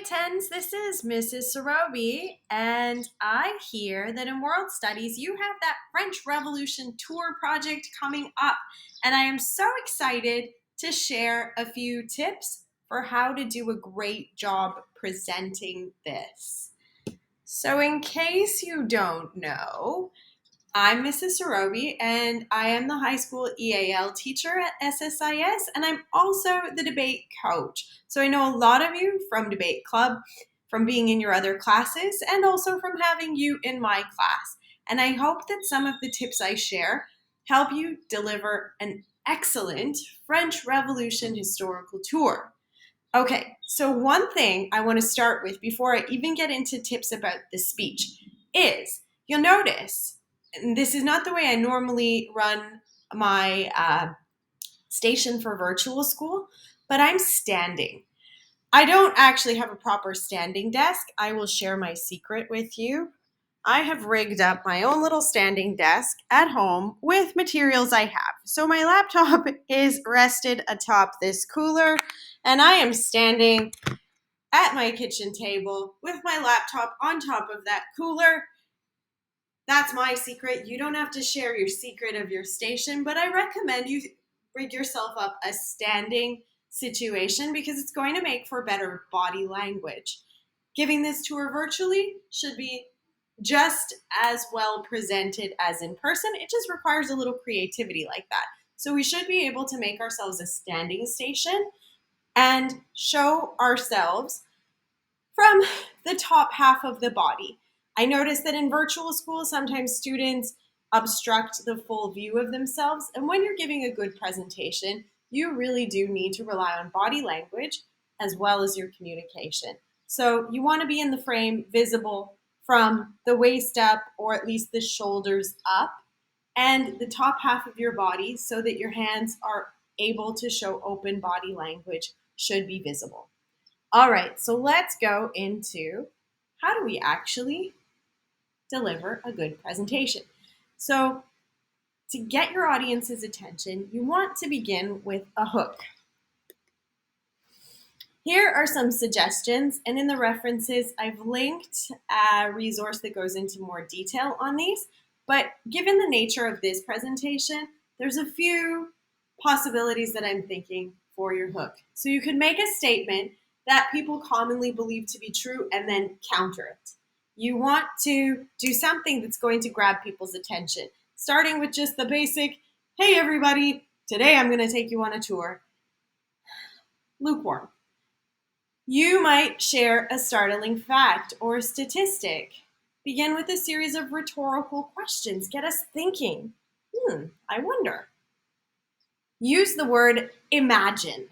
Tens, this is Mrs. Sorobi, and I hear that in World Studies you have that French Revolution tour project coming up, and I am so excited to share a few tips for how to do a great job presenting this. So, in case you don't know, I'm Mrs. Sorobi, and I am the high school EAL teacher at SSIS, and I'm also the debate coach. So I know a lot of you from Debate Club, from being in your other classes, and also from having you in my class. And I hope that some of the tips I share help you deliver an excellent French Revolution historical tour. Okay, so one thing I want to start with before I even get into tips about the speech is you'll notice, and this is not the way I normally run my station for virtual school, but I'm standing. I don't actually have a proper standing desk. I will share my secret with you. I have rigged up my own little standing desk at home with materials I have. So my laptop is rested atop this cooler, and I am standing at my kitchen table with my laptop on top of that cooler. That's my secret. You don't have to share your secret of your station, but I recommend you rig yourself up a standing situation because it's going to make for better body language. Giving this tour virtually should be just as well presented as in person. It just requires a little creativity like that. So we should be able to make ourselves a standing station and show ourselves from the top half of the body. I notice that in virtual school, sometimes students obstruct the full view of themselves. And when you're giving a good presentation, you really do need to rely on body language as well as your communication. So you want to be in the frame visible from the waist up, or at least the shoulders up, and the top half of your body so that your hands are able to show open body language should be visible. All right, so let's go into how do we actually deliver a good presentation. So to get your audience's attention, you want to begin with a hook. Here are some suggestions, and in the references, I've linked a resource that goes into more detail on these. But given the nature of this presentation, there's a few possibilities that I'm thinking for your hook. So you could make a statement that people commonly believe to be true and then counter it. You want to do something that's going to grab people's attention, starting with just the basic, hey everybody, today I'm going to take you on a tour. Lukewarm. You might share a startling fact or statistic. Begin with a series of rhetorical questions. Get us thinking. I wonder. Use the word imagine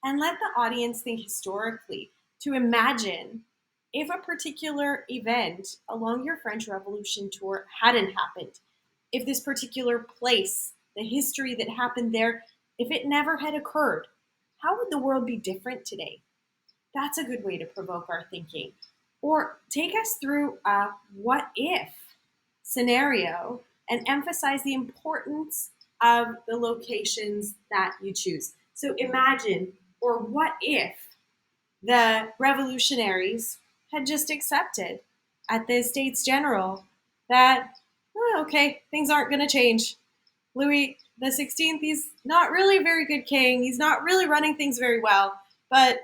and let the audience think historically to imagine if a particular event along your French Revolution tour hadn't happened, if this particular place, the history that happened there, if it never had occurred, how would the world be different today? That's a good way to provoke our thinking. Or take us through a what if scenario and emphasize the importance of the locations that you choose. So imagine, or what if the revolutionaries had just accepted at the States General that, okay, things aren't going to change. Louis the 16th, he's not really a very good king. He's not really running things very well, but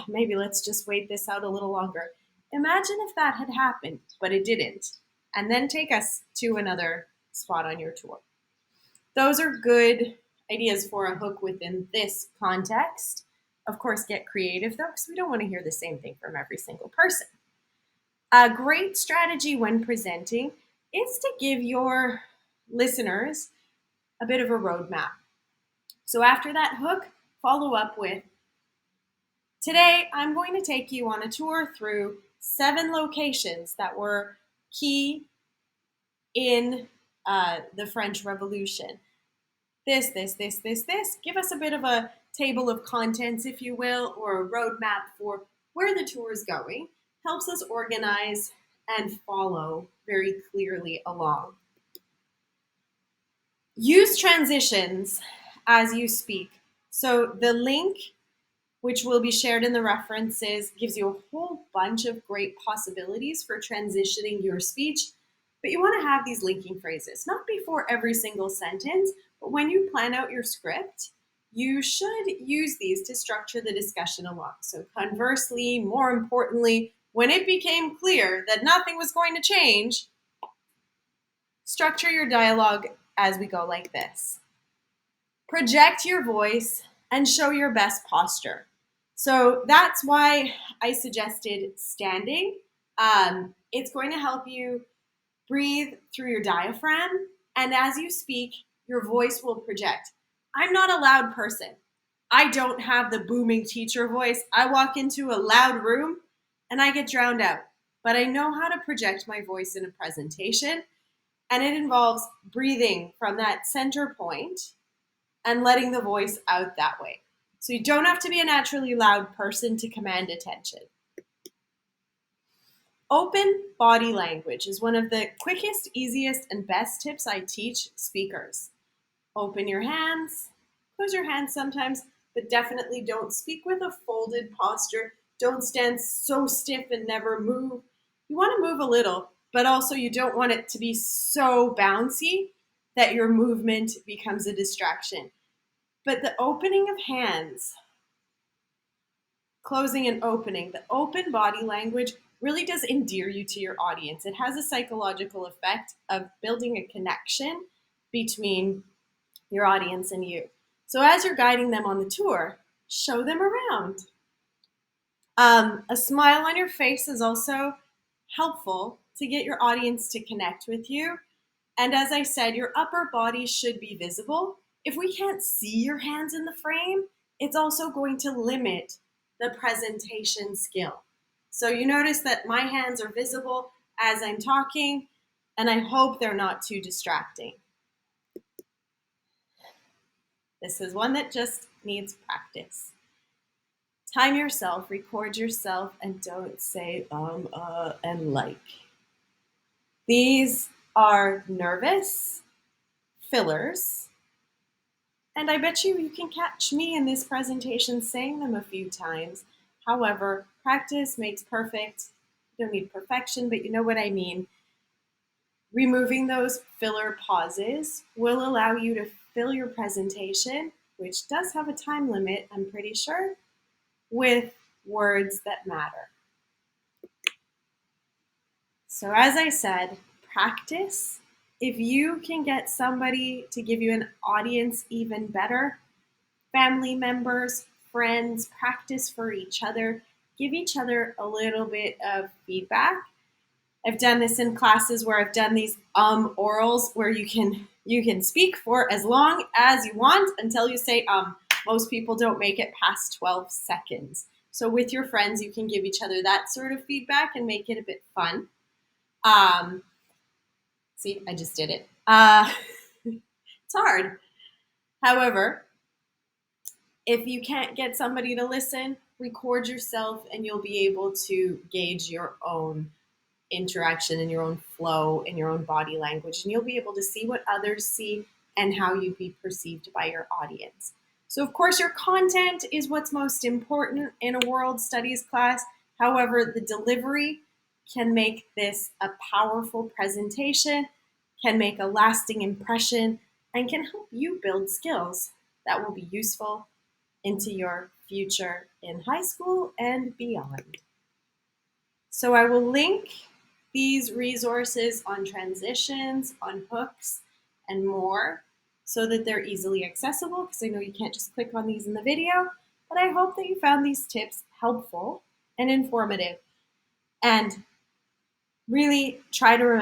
maybe let's just wait this out a little longer. Imagine if that had happened, but it didn't. And then take us to another spot on your tour. Those are good ideas for a hook within this context. Of course, get creative though, because we don't want to hear the same thing from every single person. A great strategy when presenting is to give your listeners a bit of a roadmap. So after that hook, follow up with, today I'm going to take you on a tour through 7 locations that were key in the French Revolution. This. Give us a bit of a table of contents, if you will, or a roadmap for where the tour is going. Helps us organize and follow very clearly along. Use transitions as you speak. So the link which will be shared in the references, gives you a whole bunch of great possibilities for transitioning your speech. But you want to have these linking phrases, not before every single sentence, but when you plan out your script, you should use these to structure the discussion along. So conversely, more importantly, when it became clear that nothing was going to change, structure your dialogue as we go like this. Project your voice and show your best posture. So that's why I suggested standing. It's going to help you breathe through your diaphragm, and as you speak, your voice will project. I'm not a loud person. I don't have the booming teacher voice. I walk into a loud room and I get drowned out. But I know how to project my voice in a presentation, and it involves breathing from that center point and letting the voice out that way. So you don't have to be a naturally loud person to command attention. Open body language is one of the quickest, easiest, and best tips I teach speakers. Open your hands, close your hands sometimes, but definitely don't speak with a folded posture. Don't stand so stiff and never move. You want to move a little, but also you don't want it to be so bouncy that your movement becomes a distraction. But the opening of hands, closing and opening, the open body language really does endear you to your audience. It has a psychological effect of building a connection between your audience and you. So as you're guiding them on the tour, show them around. A smile on your face is also helpful to get your audience to connect with you. And as I said, your upper body should be visible. If we can't see your hands in the frame, it's also going to limit the presentation skill. So you notice that my hands are visible as I'm talking, and I hope they're not too distracting. This is one that just needs practice. Time yourself, record yourself, and don't say and like. These are nervous fillers, and I bet you can catch me in this presentation saying them a few times. However, practice makes perfect. You don't need perfection, but you know what I mean. Removing those filler pauses will allow you to fill your presentation, which does have a time limit, I'm pretty sure, with words that matter. So as I said, practice. If you can get somebody to give you an audience even better, family members, friends, practice for each other, give each other a little bit of feedback. I've done this in classes where I've done these orals where you can speak for as long as you want until you say Most people don't make it past 12 seconds. So with your friends, you can give each other that sort of feedback and make it a bit fun. See, I just did it. It's hard. However, if you can't get somebody to listen, record yourself and you'll be able to gauge your own interaction and your own flow in your own body language. And you'll be able to see what others see and how you be perceived by your audience. So of course, your content is what's most important in a world studies class. However, the delivery can make this a powerful presentation, can make a lasting impression, and can help you build skills that will be useful into your future in high school and beyond. So I will link these resources on transitions, on hooks, and more so that they're easily accessible, because I know you can't just click on these in the video, but I hope that you found these tips helpful and informative. And really try to remember